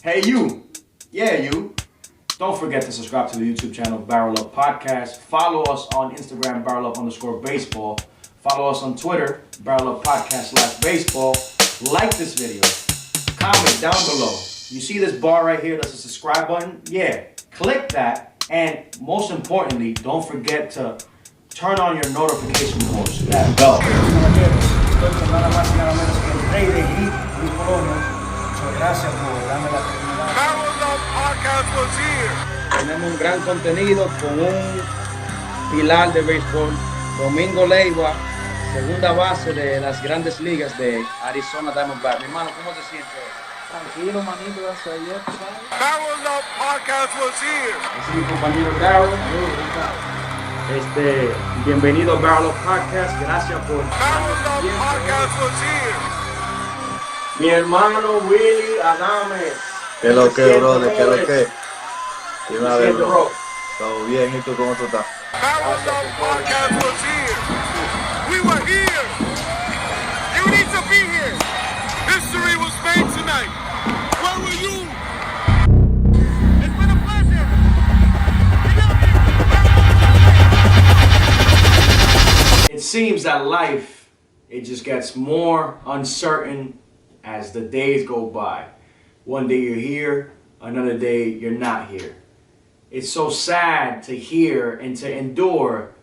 Hey you, yeah you, don't forget to subscribe to the YouTube channel BarrelUp Podcast. Follow us on Instagram BarrelUp_baseball. Follow us on Twitter BarrelUp Podcast/baseball. Like this video, comment down below. You see this bar right here that's a subscribe button? Yeah, click that, and most importantly, don't forget to turn on your notification post, that bell. Tenemos un gran contenido con un pilar de béisbol, Domingo Leiva, segunda base de las grandes ligas de Arizona Diamondbacks. Mi hermano, ¿cómo te sientes? Tranquilo, manito, gracias a Dios. BarrelUp podcast was here. Ese es mi compañero Darryl. Bienvenido a BarrelUp Podcast. Gracias por... BarrelUp podcast was here. Mi hermano Willy Adames. ¿Qué es lo que, brother? ¿Qué es lo que? Dime a ver, bro. Todo bien, ¿y tú cómo tú estás? BarrelUp podcast was here. We were here. You need to be here. History was made tonight. Where were you? It's been a pleasure. It seems that life, it just gets more uncertain as the days go by. One day you're here, another day you're not here. It's so sad to hear and to endure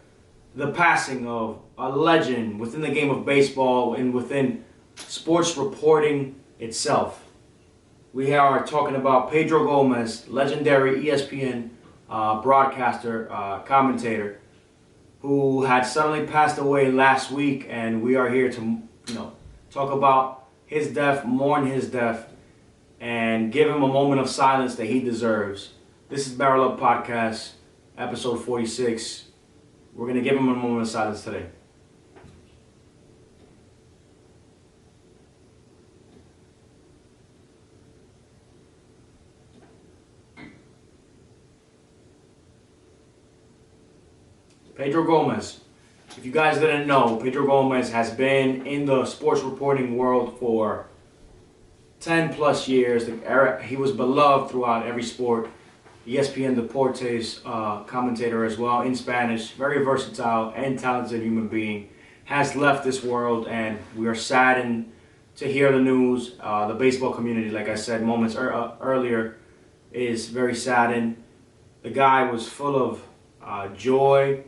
the passing of a legend within the game of baseball and within sports reporting itself. We are talking about Pedro Gomez, legendary ESPN broadcaster, commentator, who had suddenly passed away last week, and we are here to, talk about his death, mourn his death, and give him a moment of silence that he deserves. This is BarrelUp Podcast, episode 46. We're going to give him a moment of silence today. Pedro Gomez. If you guys didn't know, Pedro Gomez has been in the sports reporting world for 10 plus years. He was beloved throughout every sport. ESPN Deportes commentator as well in Spanish. Very versatile and talented human being. Has left this world, and we are saddened to hear the news. The baseball community, like I said moments earlier, is very saddened. The guy was full of joy,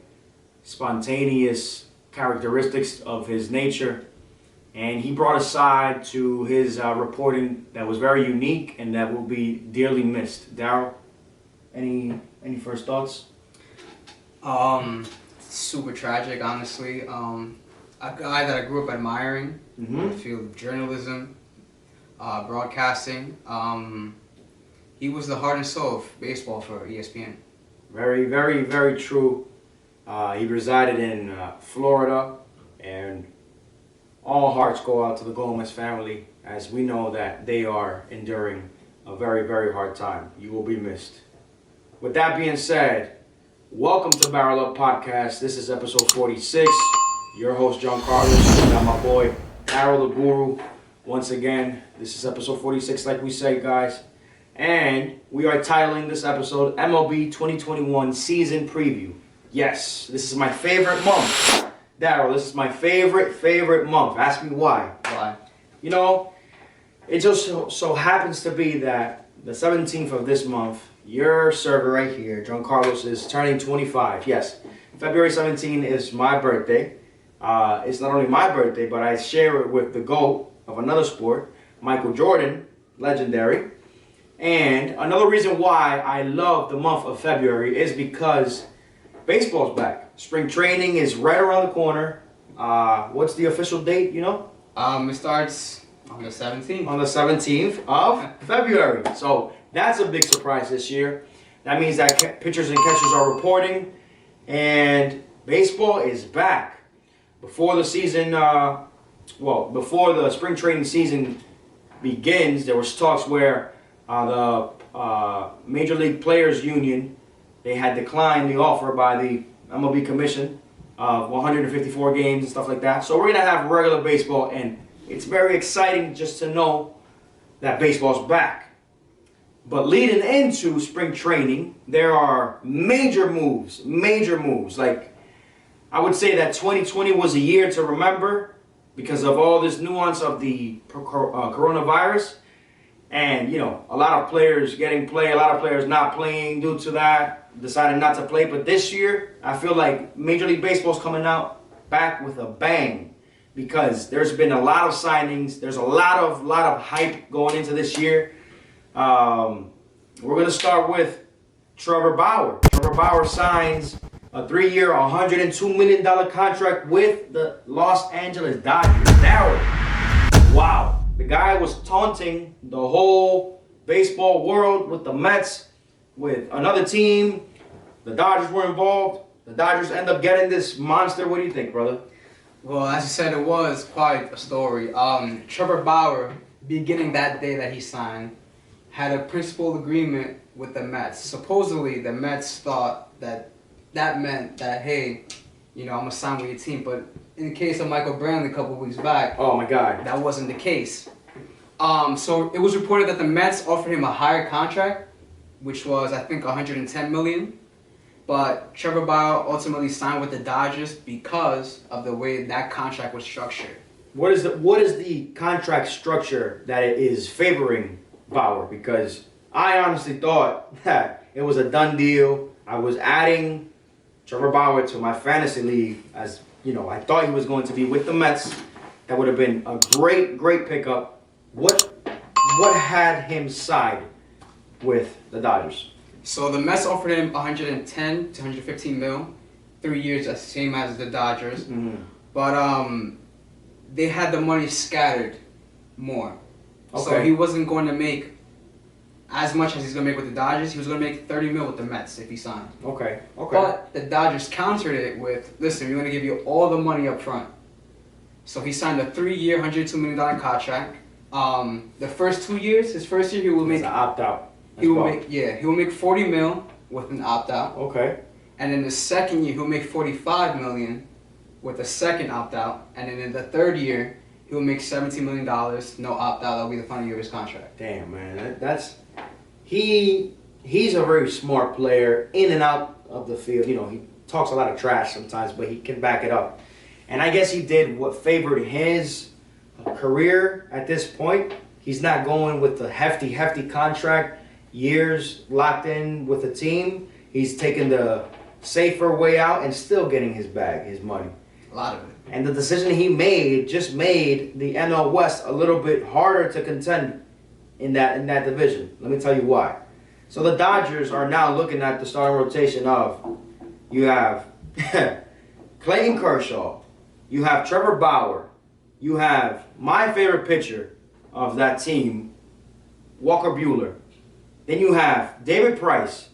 spontaneous characteristics of his nature, and he brought a side to his reporting that was very unique and that will be dearly missed. Darryl, any first thoughts? Super tragic, honestly. A guy that I grew up admiring in the field of journalism, broadcasting. He was the heart and soul of baseball for ESPN. Very, very, very true. He resided in Florida, and all hearts go out to the Gomez family, as we know that they are enduring a very, very hard time. You will be missed. With that being said, welcome to BarrelUp Podcast. This is episode 46. Your host, John Carlos, and my boy, Harold the Guru. Once again, this is episode 46, like we say, guys. And we are titling this episode MLB 2021 Season Preview. Yes, this is my favorite month. Darryl, this is my favorite month. Ask me why. Why? It just so happens to be that the 17th of this month, your server right here, John Carlos, is turning 25. Yes, February 17 is my birthday. It's not only my birthday, but I share it with the GOAT of another sport, Michael Jordan, legendary. And another reason why I love the month of February is because baseball's back. Spring training is right around the corner. What's the official date, It starts on the 17th. On the 17th of February. So that's a big surprise this year. That means that pitchers and catchers are reporting, and baseball is back. Before the season, before the spring training season begins, there was talks where the Major League Players Union, they had declined the offer by the MLB Commission of 154 games and stuff like that. So we're going to have regular baseball, and it's very exciting just to know that baseball's back. But leading into spring training, there are major moves. Like, I would say that 2020 was a year to remember because of all this nuance of the coronavirus. And, a lot of players getting play, a lot of players not playing due to that, deciding not to play. But this year, I feel like Major League Baseball's coming out back with a bang because there's been a lot of signings. There's a lot of hype going into this year. We're going to start with Trevor Bauer. Trevor Bauer signs a 3-year, $102 million contract with the Los Angeles Dodgers. Wow. The guy was taunting the whole baseball world with the Mets, with another team. The Dodgers were involved. The Dodgers end up getting this monster. What do you think, brother? Well, as you said, it was quite a story. Trevor Bauer, beginning that day that he signed, had a principal agreement with the Mets. Supposedly, the Mets thought that meant that, hey, I'm going to sign with your team. But in the case of Michael Brantley a couple of weeks back, oh my God, that wasn't the case. So it was reported that the Mets offered him a higher contract, which was, I think, $110 million. But Trevor Bauer ultimately signed with the Dodgers because of the way that contract was structured. What is the contract structure that it is favoring Bauer? Because I honestly thought that it was a done deal. I was adding Trevor Bauer to my fantasy league as, I thought he was going to be with the Mets. That would have been a great pickup. What had him side with the Dodgers? So the Mets offered him 110 to 115 mil, 3 years, the same as the Dodgers. Mm-hmm. But they had the money scattered more. Okay. So he wasn't going to make as much as he's going to make with the Dodgers. He was going to make 30 mil with the Mets if he signed. Okay. But the Dodgers countered it with, listen, we're going to give you all the money up front. So he signed a 3-year, $102 million contract. The first 2 years, his first year, he will make... It's an opt-out. He will make 40 mil with an opt-out. Okay. And in the second year, he'll make 45 million with a second opt-out. And then in the third year, he'll make $17 million, no opt-out. That'll be the final year of his contract. Damn, man. He's a very smart player in and out of the field. He talks a lot of trash sometimes, but he can back it up. And I guess he did what favored his career at this point. He's not going with the hefty contract, years locked in with a team. He's taking the safer way out and still getting his bag, his money. A lot of it. And the decision he made just made the NL West a little bit harder to contend in that division. Let me tell you why. So the Dodgers are now looking at the starting rotation of, you have Clayton Kershaw, you have Trevor Bauer, you have my favorite pitcher of that team, Walker Buehler. Then you have David Price.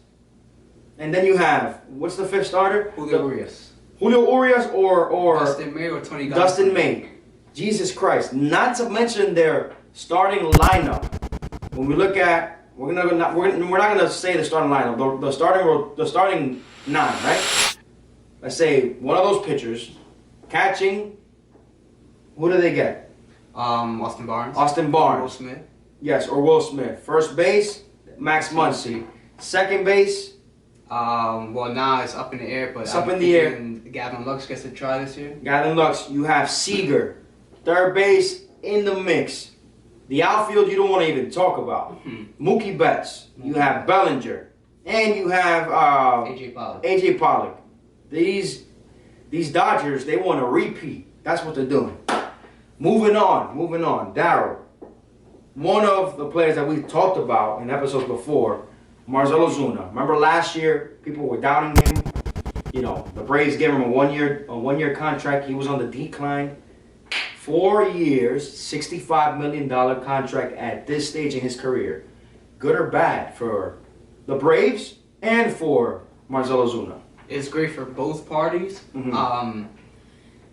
And then you have, what's the fifth starter? Julio Urias. Julio Urias or Dustin May or Tony Gonsolin. Dustin May. Jesus Christ. Not to mention their starting lineup. When we look at, we're not gonna say the starting lineup. The starting 9, right? Let's say one of those pitchers catching. Who do they get? Austin Barnes. Austin Barnes. Will Smith. Yes, or Will Smith. First base, Max Muncy. Second base. Well, now it's up in the air, but It's up in the air. Gavin Lux gets to try this year. Gavin Lux. You have Seager. Third base in the mix. The outfield you don't want to even talk about. Mookie Betts. You have Bellinger. And you have AJ Pollock. These Dodgers, they want to repeat. That's what they're doing. Moving on. Darryl. One of the players that we talked about in episodes before, Marzolo Zuma. Remember last year, people were doubting him. The Braves gave him a one-year contract. He was on the decline. 4 years, $65 million contract at this stage in his career. Good or bad for the Braves and for Marzolo Zuma? It's great for both parties. Mm-hmm.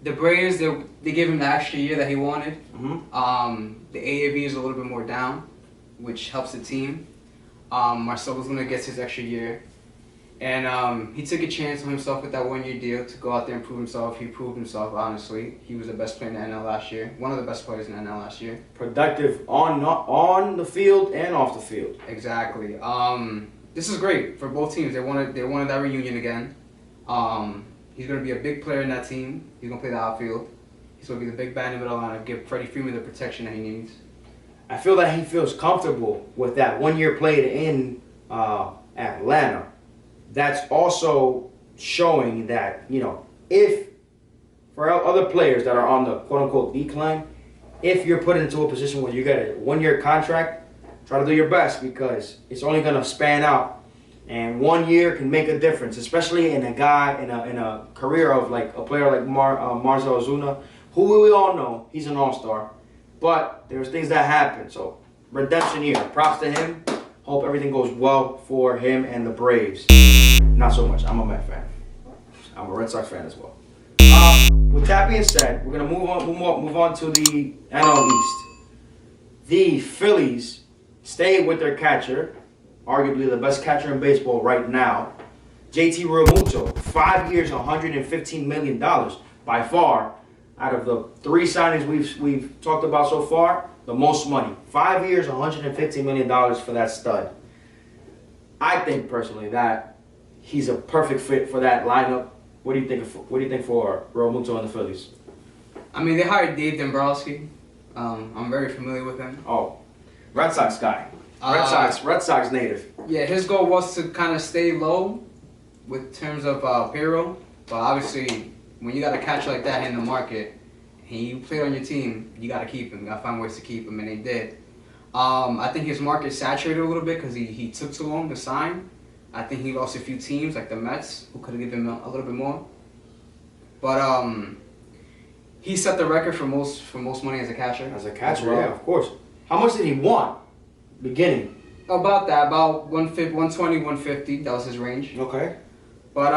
The Braves, they gave him the extra year that he wanted. Mm-hmm. The AAV is a little bit more down, which helps the team. Marcelo Zuna gets his extra year. And he took a chance on himself with that 1 year deal to go out there and prove himself. He proved himself, honestly. He was the best player in the NL last year. One of the best players in the NL last year. Productive on the field and off the field. Exactly. This is great for both teams. They wanted that reunion again. He's going to be a big player in that team. He's going to play the outfield. He's going to be the big bat in the middle lineup, give Freddie Freeman the protection that he needs. I feel that he feels comfortable with that 1 year played in Atlanta. That's also showing that, if for other players that are on the quote-unquote decline, if you're put into a position where you get a 1 year contract, try to do your best because it's only going to span out. And 1 year can make a difference, especially in a guy, in a career of like a player like Marzolo Zuma, who we all know, he's an all-star. But there's things that happen. So, redemption year. Props to him. Hope everything goes well for him and the Braves. Not so much. I'm a Met fan. I'm a Red Sox fan as well. With that being said, we're gonna move on to the NL East. The Phillies stay with their catcher, arguably the best catcher in baseball right now, JT Realmuto. 5 years, $115 million. By far, out of the 3 signings we've talked about so far, the most money. 5 years, $115 million for that stud. I think personally that he's a perfect fit for that lineup. What do you think? What do you think for Realmuto and the Phillies? I mean, they hired Dave Dombrowski. I'm very familiar with him. Oh, Red Sox guy. Red Sox native. Yeah, his goal was to kind of stay low with terms of payroll, but obviously when you got a catcher like that in the market and you play on your team, you got to keep him. You got to find ways to keep him, and they did. I think his market saturated a little bit because he took too long to sign. I think he lost a few teams like the Mets who could have given him a little bit more. But he set the record for most money as a catcher. As a catcher, yeah, of course. How much did he want? Beginning. About that, about 120, 150. That was his range. Okay. But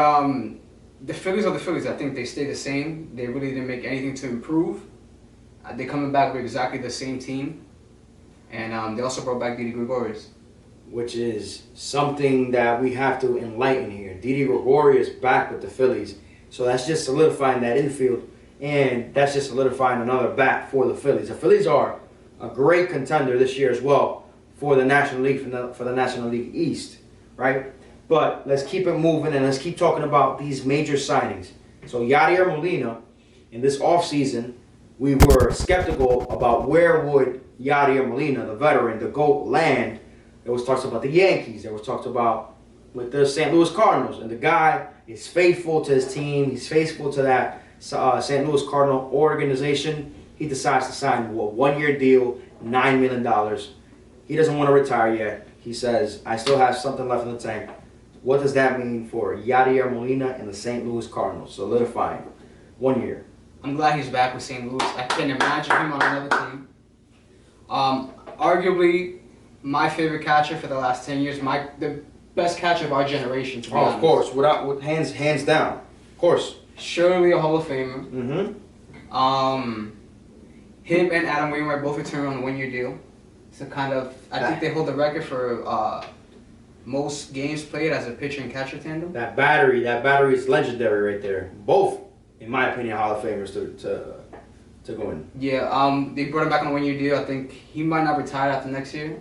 the Phillies are the Phillies. I think they stay the same. They really didn't make anything to improve. They're coming back with exactly the same team. And they also brought back Didi Gregorius. Which is something that we have to enlighten here. Didi Gregorius back with the Phillies. So that's just solidifying that infield. And that's just solidifying another bat for the Phillies. The Phillies are a great contender this year as well for the National League, for the National League East, right? But let's keep it moving and let's keep talking about these major signings. So Yadier Molina, in this offseason, we were skeptical about where would Yadier Molina, the veteran, the GOAT, land. There was talks about the Yankees. There was talks about with the St. Louis Cardinals. And the guy is faithful to his team. He's faithful to that St. Louis Cardinal organization. He decides to sign a 1 year deal, $9 million. He doesn't want to retire yet. He says, I still have something left in the tank. What does that mean for Yadier Molina and the St. Louis Cardinals? Solidifying 1 year. I'm glad he's back with St. Louis. I can't imagine him on another team. Arguably, my favorite catcher for the last 10 years, the best catcher of our generation, to be honest. Of course, with hands down. Of course. Surely a Hall of Famer. Mm-hmm. Him and Adam Wainwright both returned on a 1 year deal. So I think they hold the record for most games played as a pitcher and catcher tandem. That battery is legendary right there. Both, in my opinion, Hall of Famers to go in. Yeah, they brought him back on a 1 year deal. I think he might not retire after next year.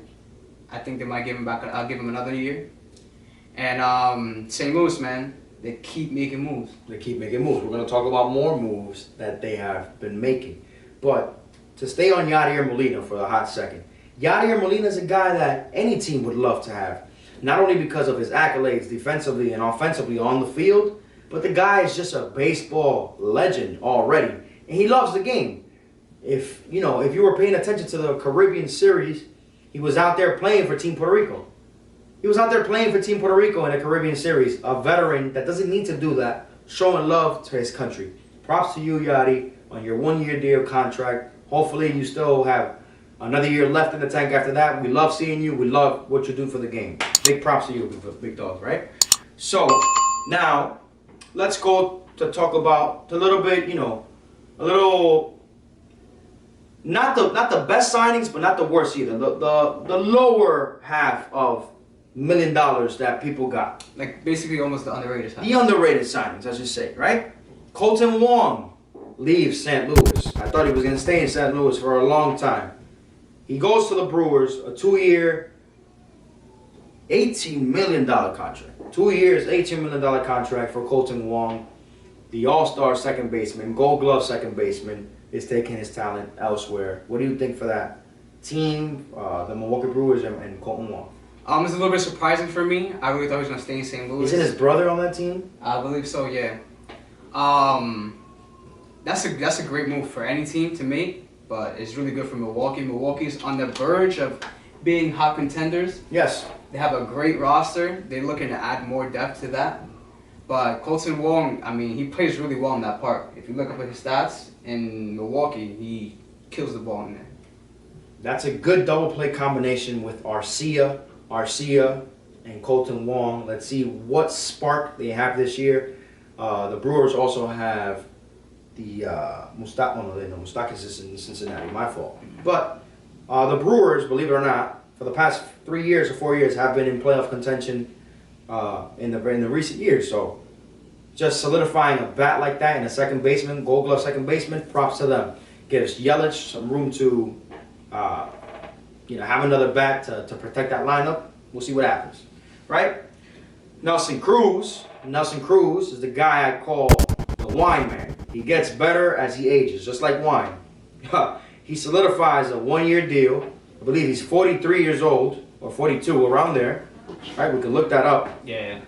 I think they might give him back. I'll give him another year. And St. Louis, man, they keep making moves. They keep making moves. We're going to talk about more moves that they have been making. But to stay on Yadier Molina for a hot second, Yadier Molina is a guy that any team would love to have. Not only because of his accolades defensively and offensively on the field, but the guy is just a baseball legend already. And he loves the game. If you were paying attention to the Caribbean Series, he was out there playing for Team Puerto Rico. He was out there playing for Team Puerto Rico in the Caribbean Series. A veteran that doesn't need to do that, showing love to his country. Props to you, Yadi, on your 1 year deal contract. Hopefully you still have another year left in the tank after that. We love seeing you. We love what you do for the game. Big props to you, big dog, right? So, now, let's go to talk about a little bit, a little, not the best signings, but not the worst either. The lower half of million that people got. Like basically almost the underrated side. The underrated signings, as you say, right? Colton Wong leaves St. Louis. I thought he was going to stay in St. Louis for a long time. He goes to the Brewers, a 2-year, $18 million contract. 2 years, $18 million contract for Colton Wong. The all-star second baseman, gold glove second baseman, is taking his talent elsewhere. What do you think for that team, the Milwaukee Brewers and Colton Wong? It's a little bit surprising for me. I really thought he was going to stay in St. Louis. Isn't his brother on that team? I believe so, yeah. That's a great move for any team to make, but it's really good for Milwaukee. Milwaukee's on the verge of being hot contenders. Yes. They have a great roster. They're looking to add more depth to that. But Colton Wong, I mean, he plays really well in that park. If you look up at his stats in Milwaukee, he kills the ball in there. That's a good double play combination with Arcia, and Colton Wong. Let's see what spark they have this year. The Brewers also have the Mustakis is in Cincinnati, my fault. But the Brewers, believe it or not, for the past 3 years or 4 years have been in playoff contention in the recent years. So just solidifying a bat like that and a second baseman, gold glove second baseman, props to them. Gives Yelich some room to have another bat to protect that lineup. We'll see what happens, right? Nelson Cruz is the guy I call the wine man. He gets better as he ages, just like wine. He solidifies a 1-year deal. I believe he's 43 years old, or 42, around there. Right, we can look that up. Yeah.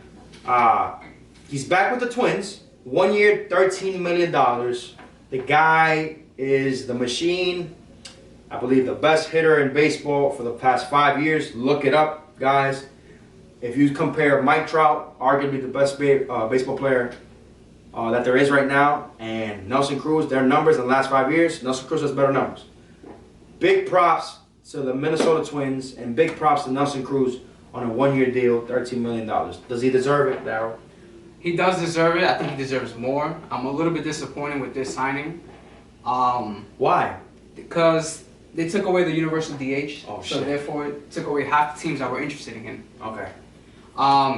He's back with the Twins. 1 year, $13 million. The guy is the machine. I believe the best hitter in baseball for the past 5 years. Look it up, guys. If you compare Mike Trout, arguably the best baseball player that there is right now, and Nelson Cruz, their numbers in the last 5 years, Nelson Cruz has better numbers. Big props to the Minnesota Twins, and big props to Nelson Cruz on a 1-year deal, $13 million. Does he deserve it, Darryl? He does deserve it. I think he deserves more. I'm a little bit disappointed with this signing. Why? Because they took away the universal DH, so shit. Therefore it took away half the teams that were interested in him. Okay.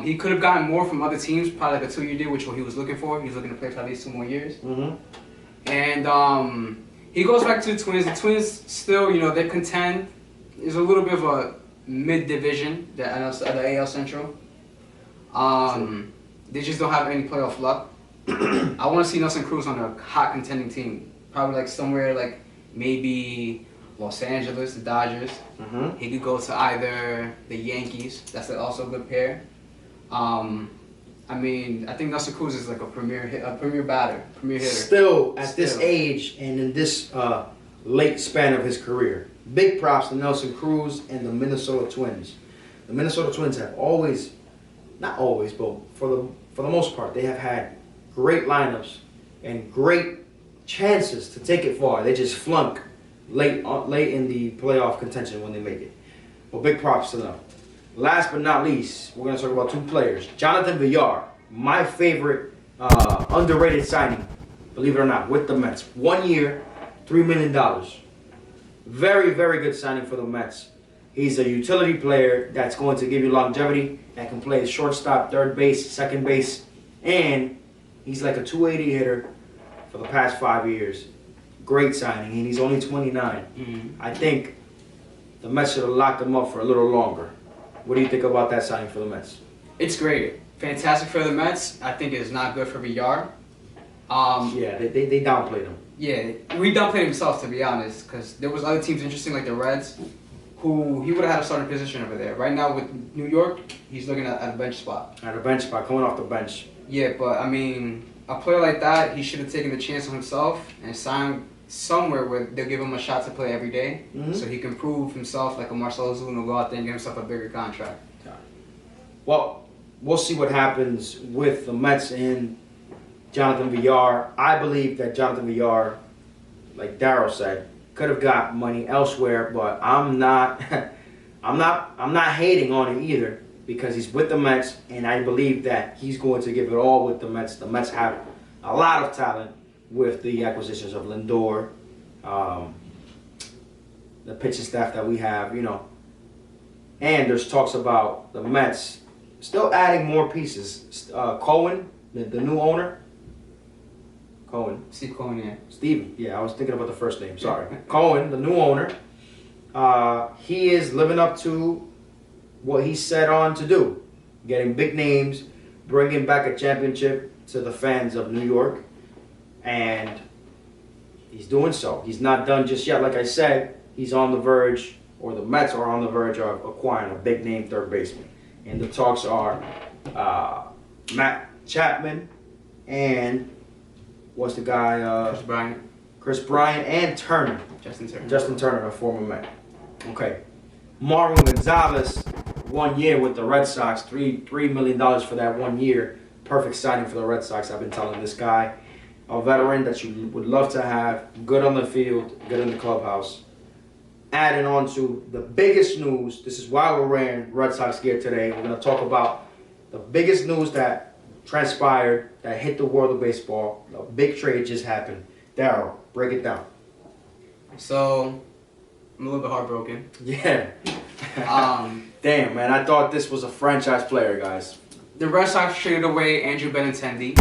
He could have gotten more from other teams, probably like a 2-year deal, which what he was looking for. He was looking to play for at least 2 more years. Mm-hmm. And he goes back to the Twins. The Twins still, they contend. There's a little bit of a mid-division, the AL Central. They just don't have any playoff luck. I want to see Nelson Cruz on a hot contending team. Probably like somewhere like maybe Los Angeles, the Dodgers. Mm-hmm. He could go to either the Yankees. That's also a good pair. I think Nelson Cruz is like a premier batter, premier hitter. Still, at this age and in this late span of his career, big props to Nelson Cruz and the Minnesota Twins. The Minnesota Twins have always, not always, but for the most part, they have had great lineups and great chances to take it far. They just flunk late in the playoff contention when they make it. Well, big props to them. Last but not least, we're going to talk about 2 players. Jonathan Villar, my favorite underrated signing, believe it or not, with the Mets. 1 year, $3 million. Very, very good signing for the Mets. He's a utility player that's going to give you longevity, that can play shortstop, third base, second base, and he's like a 280 hitter for the past 5 years. Great signing, and he's only 29. Mm-hmm. I think the Mets should have locked him up for a little longer. What do you think about that signing for the Mets? It's great. Fantastic for the Mets. I think it's not good for Villar. Yeah, they downplayed him. Yeah, we downplayed himself, to be honest, because there was other teams interesting like the Reds, who he would have had a starting position over there. Right now with New York, he's looking at a bench spot. At a bench spot, coming off the bench. Yeah, but a player like that, he should have taken the chance on himself and signed somewhere where they'll give him a shot to play every day, so he can prove himself like a Marzolo Zuma, go out there and get himself a bigger contract. Well, we'll see what happens with the Mets and Jonathan Villar. I believe that Jonathan Villar, like Darryl said, could have got money elsewhere, but I'm not hating on him either, because he's with the Mets, and I believe that he's going to give it all with the Mets. The Mets have a lot of talent with the acquisitions of Lindor, the pitching staff that we have, And there's talks about the Mets still adding more pieces. Cohen, the new owner. Cohen. Steve Cohen, yeah. Steve. Yeah, I was thinking about the first name. Sorry. Cohen, the new owner. He is living up to what he set on to do. Getting big names, bringing back a championship to the fans of New York. And he's doing so. He's not done just yet. Like I said, he's on the verge, or the Mets are on the verge of acquiring a big name third baseman. And the talks are Matt Chapman and what's the guy? Chris Bryant. Chris Bryant and Turner. Justin Turner, a former Met. Okay. Marlon Gonzalez, 1 year with the Red Sox, $3 million for that 1 year. Perfect signing for the Red Sox. I've been telling this guy, a veteran that you would love to have, good on the field, good in the clubhouse. Adding on to the biggest news, this is why we're wearing Red Sox gear today. We're going to talk about the biggest news that transpired, that hit the world of baseball. A big trade just happened. Darryl, break it down. So, I'm a little bit heartbroken. Yeah. Damn, man, I thought this was a franchise player, guys. The Red Sox traded away Andrew Benintendi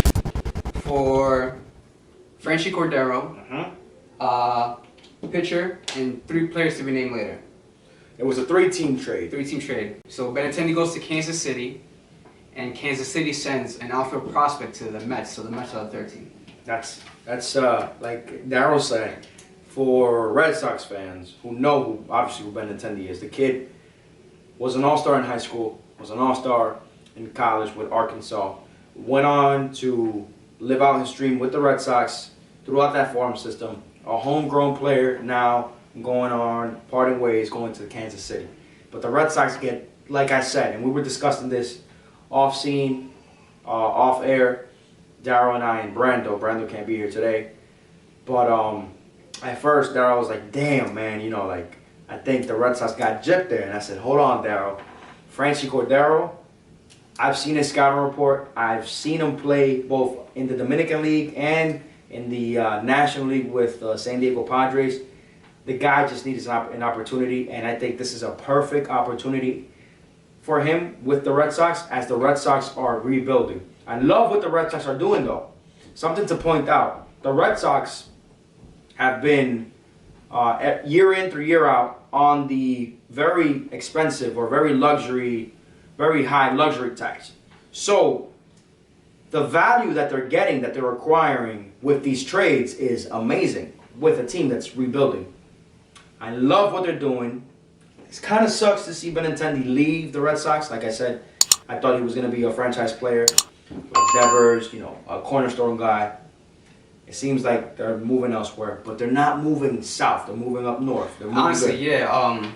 for Franchy Cordero, pitcher, and 3 players to be named later. It was a 3-team trade. 3-team trade. So Benintendi goes to Kansas City, and Kansas City sends an outfield prospect to the Mets, so the Mets are 13. That's like Darryl said, for Red Sox fans who know obviously who Benintendi is. The kid was an all-star in high school, was an all-star in college with Arkansas, went on to live out his dream with the Red Sox throughout that farm system. A homegrown player now going on, parting ways, going to Kansas City. But the Red Sox get, like I said, and we were discussing this off-scene, off-air, Darryl and I and Brando. Brando can't be here today. But at first, Darryl was like, damn, man, you know, like, I think the Red Sox got gypped there. And I said, hold on, Darryl. Franchy Cordero, I've seen his scouting report. I've seen him play both in the Dominican League and in the National League with San Diego Padres. The guy just needs an opportunity, and I think this is a perfect opportunity for him with the Red Sox as the Red Sox are rebuilding. I love what the Red Sox are doing, though. Something to point out. The Red Sox have been, year in through year out, on the very expensive or very high luxury tax. So the value that they're getting, that they're acquiring with these trades is amazing with a team that's rebuilding. I love what they're doing. It kind of sucks to see Benintendi leave the Red Sox. Like I said, I thought he was going to be a franchise player, like Devers, you know, a cornerstone guy. It seems like they're moving elsewhere, but they're not moving south. They're moving up north. They're moving Honestly, good. yeah.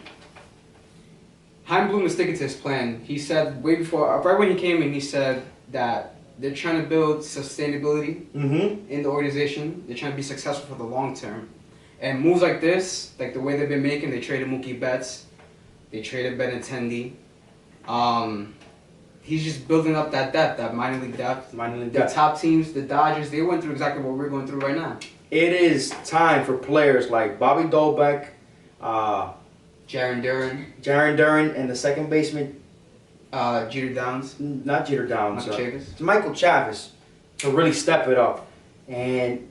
Chaim Bloom was sticking to his plan. He said way before, right when he came in, he said that they're trying to build sustainability in the organization. They're trying to be successful for the long term. And moves like this, like the way they've been making, they traded Mookie Betts, they traded Benintendi. He's just building up that depth, that minor league depth. The top teams, the Dodgers, they went through exactly what we're going through right now. It is time for players like Bobby Dolbeck, Jarren Duran, and the second baseman, Jeter Downs. Not Jeter Downs. It's Michael Chavis, to really step it up. And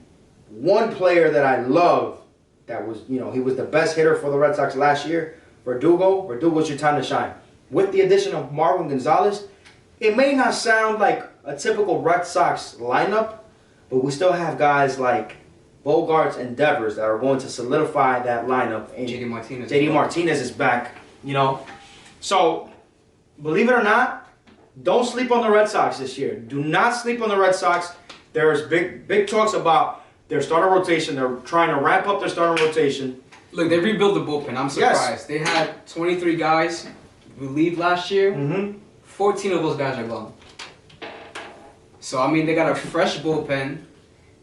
one player that I love, that was, you know, he was the best hitter for the Red Sox last year, Verdugo. Verdugo's your time to shine. With the addition of Marlon Gonzalez, it may not sound like a typical Red Sox lineup, but we still have guys like Bogarts and Devers that are going to solidify that lineup. And JD Martinez is back, you know. So, believe it or not, don't sleep on the Red Sox this year. Do not sleep on the Red Sox. There's big talks about their starter rotation. They're trying to ramp up their starter rotation. Look, they rebuilt the bullpen. I'm surprised. Yes. They had 23 guys relieved last year. 14 of those guys are gone. So, I mean, they got a fresh bullpen.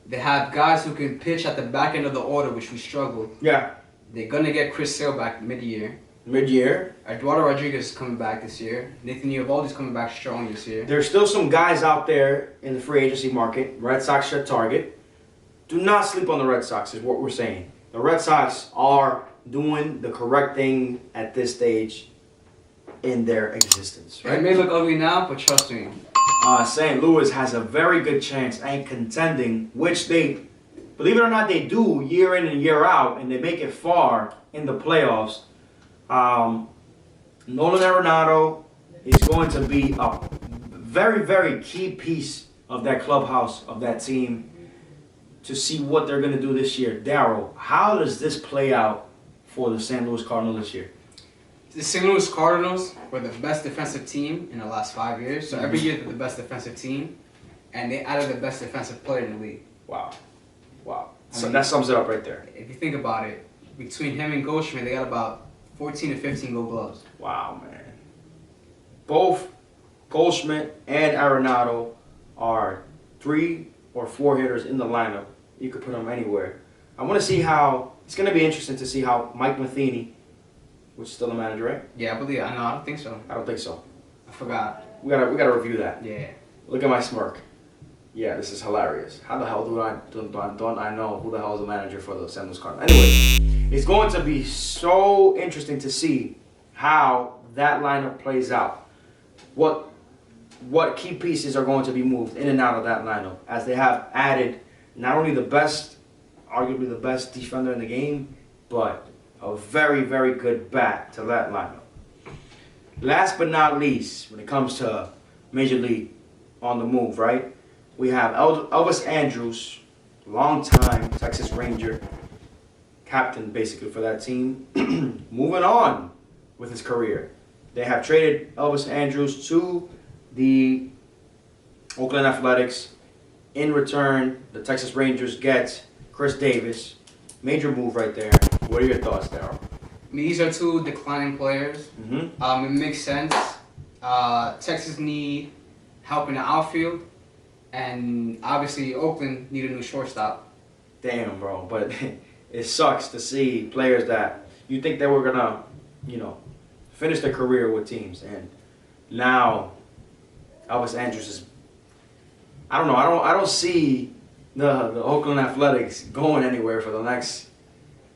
They have guys who can pitch at the back end of the order, which we struggled. Yeah. They're going to get Chris Sale back mid-year. Eduardo Rodriguez is coming back this year. Nathan Eovaldi's coming back strong this year. There's still some guys out there in the free agency market. Red Sox should target. Do not sleep on the Red Sox is what we're saying. The Red Sox are doing the correct thing at this stage. in their existence. Right? It may look ugly now, but trust me. St. Louis has a very good chance at contending, which they, believe it or not, they do year in and year out, and they make it far in the playoffs. Nolan Arenado is going to be a very, very key piece of that clubhouse, of that team, to see what they're going to do this year. Darryl, how does this play out for the St. Louis Cardinals this year? The St. Louis Cardinals were the best defensive team in the last 5 years. So every year they're the best defensive team, and they added the best defensive player in the league. Wow. So that sums it up right there. If you think about it, between him and Goldschmidt, they got about 14 to 15 Gold Gloves. Wow, man. Both Goldschmidt and Arenado are 3 or 4 hitters in the lineup. You could put them anywhere. I want to see how, it's going to be interesting to see how Mike Matheny, which is still the manager, right? Yeah, I believe. I know. I don't think so. I don't think so. I forgot. We gotta review that. Yeah. Look at my smirk. Yeah, this is hilarious. How the hell don't I know who the hell is the manager for the St. Louis Cardinals? Anyway, it's going to be so interesting to see how that lineup plays out. What key pieces are going to be moved in and out of that lineup, as they have added not only the best, arguably the best defender in the game, but a very, very good bat to that lineup. Last but not least, when it comes to Major League on the move, right? We have Elvis Andrews, longtime Texas Ranger, captain basically for that team, moving on with his career. They have traded Elvis Andrews to the Oakland Athletics. In return, the Texas Rangers get Chris Davis. Major move right there. What are your thoughts, Darryl? I mean, these are two declining players. It makes sense. Texas need help in the outfield, and obviously Oakland need a new shortstop. Damn, bro. But it sucks to see players that you think they were gonna, finish their career with teams, and now Elvis Andrews is. I don't know. I don't see the Oakland Athletics going anywhere for the next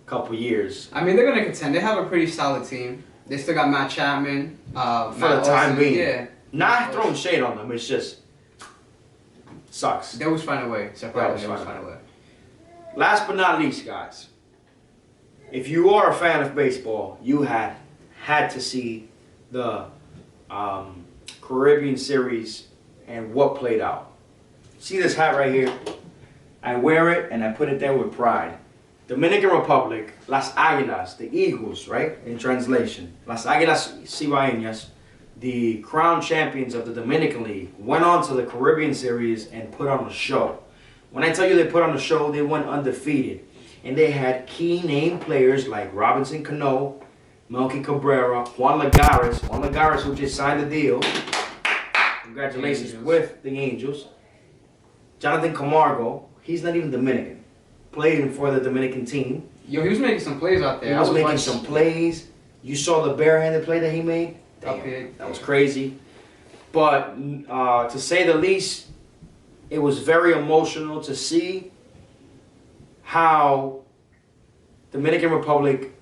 couple years. I mean, they're gonna contend. They have a pretty solid team. They still got Matt Chapman. For the time being. Yeah. Not throwing shade on them. It's just sucks. They always find a way. Surprisingly, they always find a way. Last but not least, guys, if you are a fan of baseball, you had to see the Caribbean Series and what played out. See this hat right here? I wear it and I put it there with pride. Dominican Republic, Las Águilas, the Eagles, right? In translation. Las Águilas Cibaeñas, the crown champions of the Dominican League, went on to the Caribbean Series and put on a show. When I tell you they put on a show, they went undefeated. And they had key name players like Robinson Cano, Melky Cabrera, Juan Lagares, who just signed the deal. Congratulations with the Angels. Jonathan Camargo, he's not even Dominican. Played for the Dominican team. Yo, he was making some plays out there. He was making some plays. You saw the barehanded play that he made? Damn, that was crazy. But to say the least, it was very emotional to see how Dominican Republic,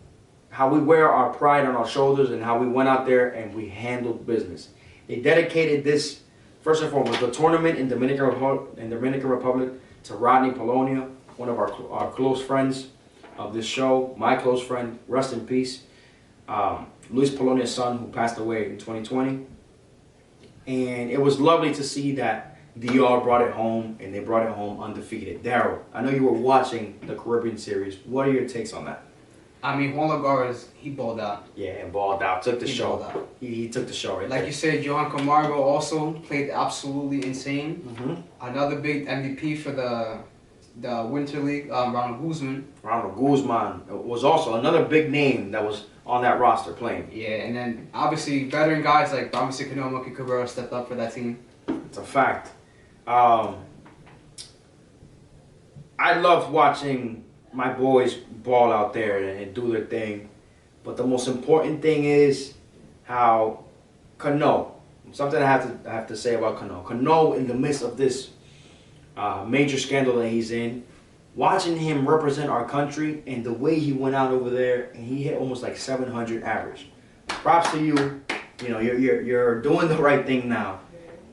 how we wear our pride on our shoulders and how we went out there and we handled business. They dedicated this, first and foremost, the tournament in Dominican Republic to Rodney Polonia, one of our close friends of this show, my close friend, rest in peace. Luis Polonia's son, who passed away in 2020. And it was lovely to see that DR brought it home, and they brought it home undefeated. Darryl, I know you were watching the Caribbean Series. What are your takes on that? I mean, Juan Lagares, he balled out. Yeah, and balled out. Took the show. Balled out. He took the show right Like there. you said, Johan Camargo also played absolutely insane. Another big MVP for the Winter League, Ronald Guzman. Ronald Guzman was also another big name that was on that roster playing. Yeah, and then obviously veteran guys like Robinson Cano, Melky Cabrera stepped up for that team. It's a fact. I loved watching my boys ball out there and do their thing. But the most important thing is how Cano, something I have to say about Cano. Cano, in the midst of this major scandal that he's in, watching him represent our country and the way he went out over there and he hit almost like 700 average. Props to you. You know, you're doing the right thing now.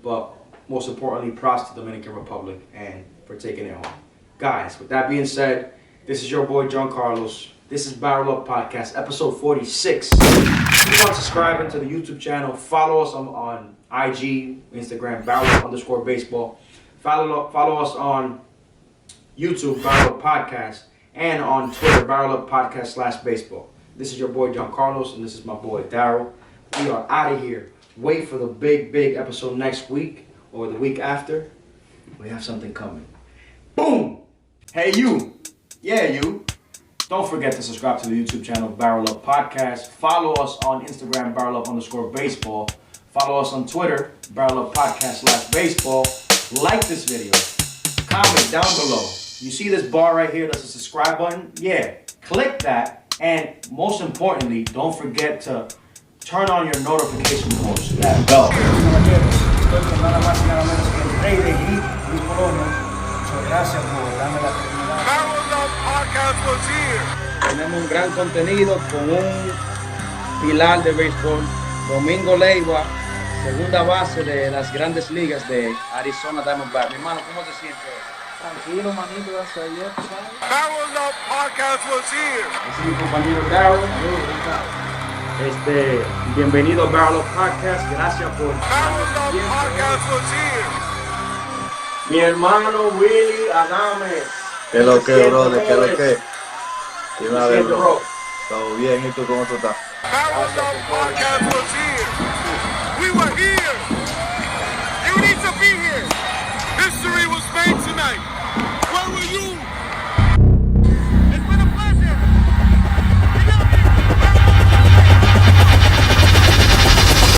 But most importantly, props to the Dominican Republic and for taking it home. Guys, with that being said, this is your boy John Carlos. This is BarrelUp Podcast, episode 46. Keep on subscribing to the YouTube channel. Follow us on IG, Instagram, BarrelUp_baseball. Follow us on YouTube, BarrelUp Podcast, and on Twitter, BarrelUp Podcast/baseball. This is your boy John Carlos, and this is my boy Daryl. We are out of here. Wait for the big episode next week or the week after. We have something coming. Boom! Hey you! Yeah, you! Don't forget to subscribe to the YouTube channel, BarrelUp Podcast. Follow us on Instagram, BarrelUp_baseball. Follow us on Twitter, BarrelUp Podcast/baseball. Like this video. Comment down below. You see this bar right here that's a subscribe button? Yeah, click that. And most importantly, don't forget to turn on your notification post, that bell. BarrelUp Podcast was here. Tenemos un gran contenido con un pilar de béisbol, Domingo Leiva, segunda base de las grandes ligas de Arizona Diamondbacks. Mi hermano, ¿cómo te sientes? Tranquilo, manito, gracias a Dios, ¿sabes? BarrelUp Podcast was here. Ese es mi compañero Daryl. Bienvenido a BarrelUp Podcast. Gracias por BarrelUp Podcast was here. mi hermano Willy Adame. ¿Qué lo que, brother? ¿Qué lo que? Dime a ver, Siento, bro. Todo bien, ¿y tú cómo tú estás? BarrelUp Podcast was here. We were here.